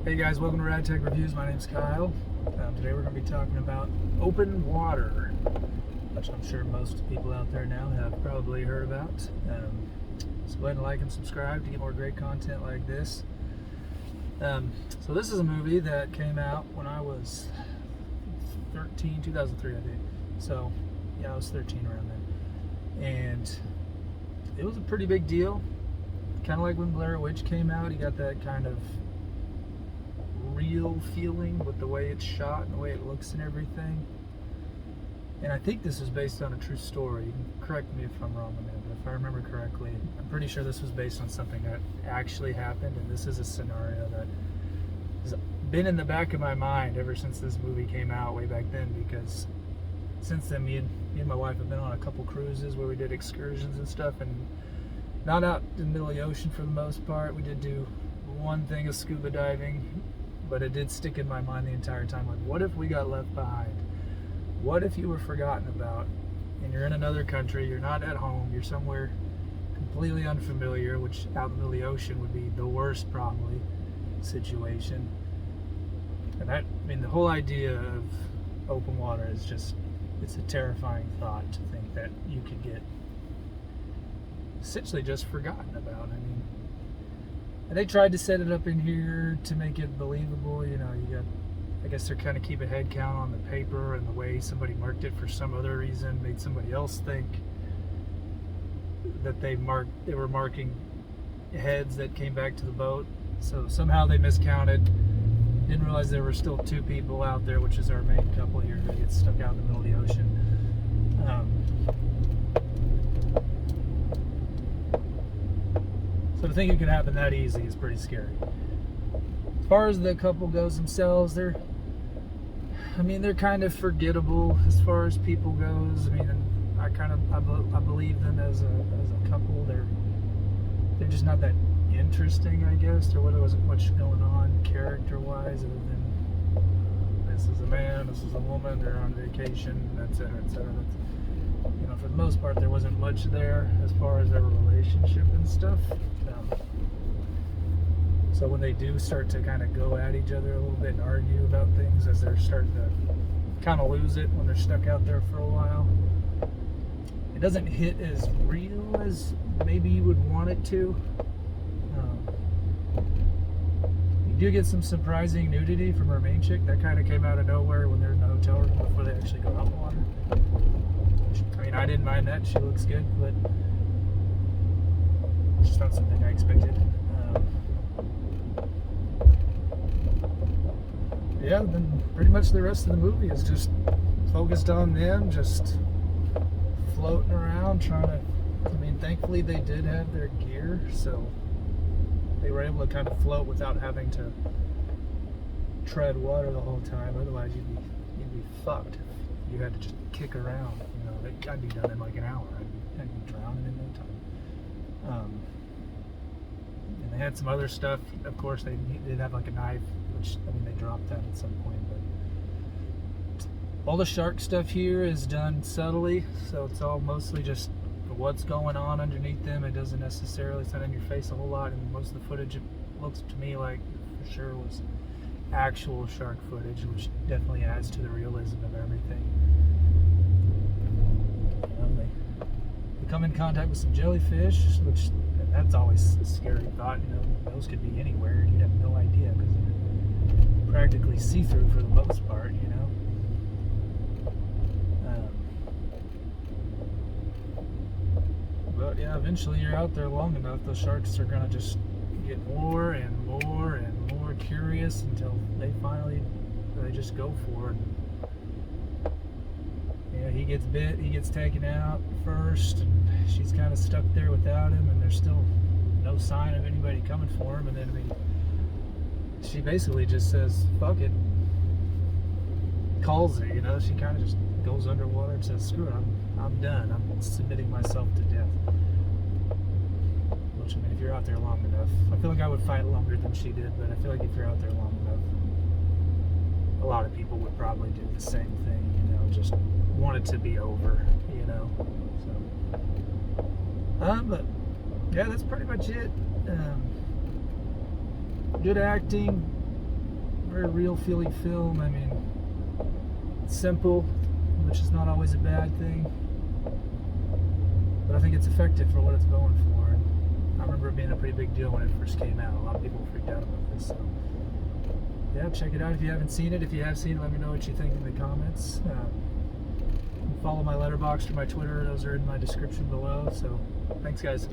Hey guys, welcome to Rad Tech Reviews. My name's Kyle. Today we're going to be talking about Open Water, which I'm sure most people out there now have probably heard about. So go ahead and like and subscribe to get more great content like this. So this is a movie that came out when I was 2003 I think. So yeah, I was 13 around then. And it was a pretty big deal. Kind of like when Blair Witch came out, you got that kind of real feeling with the way it's shot and the way it looks and everything. And I think this is based on a true story. You can correct me if I'm wrong on that, but if I remember correctly, I'm pretty sure this was based on something that actually happened, and this is a scenario that has been in the back of my mind ever since this movie came out way back then, because since then me and my wife have been on a couple cruises where we did excursions and stuff, and not out in the middle of the ocean for the most part. We did do one thing of scuba diving, but it did stick in my mind the entire time. Like, what if we got left behind? What if you were forgotten about and you're in another country, you're not at home, you're somewhere completely unfamiliar, which out in the middle of the ocean would be the worst probably situation. And that, I mean, the whole idea of open water is just, it's a terrifying thought to think that you could get essentially just forgotten about. I mean, and they tried to set it up in here to make it believable. You know, you got, I guess they're kind of keep a head count on the paper, and the way somebody marked it for some other reason made somebody else think that they were marking heads that came back to the boat. So somehow they miscounted, didn't realize there were still two people out there, which is our main couple here, that get stuck out in the middle of the ocean. So to think it could happen that easy is pretty scary. As far as the couple goes themselves, they're kind of forgettable as far as people goes. I mean, I believe them as a couple. They're just not that interesting, I guess. There wasn't much going on character-wise, other than this is a man, this is a woman, they're on vacation, etc., etc. You know, for the most part, there wasn't much there as far as their relationship and stuff. So when they do start to kind of go at each other a little bit and argue about things as they're starting to kind of lose it when they're stuck out there for a while, it doesn't hit as real as maybe you would want it to. You do get some surprising nudity from our main chick. That kind of came out of nowhere when they're in the hotel room before they actually go out in the water. I mean, I didn't mind that. She looks good, but it's just not something I expected. Yeah, then pretty much the rest of the movie is just focused on them just floating around trying to, I mean, thankfully they did have their gear, so they were able to kind of float without having to tread water the whole time. Otherwise you'd be fucked if you had to just kick around. You know, I'd be done in like an hour. I'd be drowning in no time. And they had some other stuff. Of course, they did have like a knife, which, I mean, they dropped that at some point. But all the shark stuff here is done subtly, so it's all mostly just what's going on underneath them. It doesn't necessarily, it's not in your face a whole lot, and most of the footage, it looks to me like for sure was actual shark footage, which definitely adds to the realism of everything. You know, they come in contact with some jellyfish, which that's always a scary thought. You know, those could be anywhere and you'd have no idea because they're practically see-through for the most part, you know. But yeah, eventually you're out there long enough, those sharks are gonna just get more and more and more curious until they just go for it. Yeah, he gets bit, he gets taken out first, and she's kind of stuck there without him, and there's still no sign of anybody coming for him. And then, I mean, she basically just says, fuck it, calls it, you know. She kind of just goes underwater and says, screw it, I'm done, I'm submitting myself to death. Which, I mean, if you're out there long enough, I feel like I would fight longer than she did, but I feel like if you're out there long enough, a lot of people would probably do the same thing, you know, just want it to be over, you know. So, but yeah, that's pretty much it. Good acting, very real feeling film. I mean, it's simple, which is not always a bad thing, but I think it's effective for what it's going for. And I remember it being a pretty big deal when it first came out. A lot of people freaked out about this. So yeah, check it out if you haven't seen it. If you have seen it, let me know what you think in the comments. Follow my Letterboxd or my Twitter. Those are in my description below. So thanks, guys.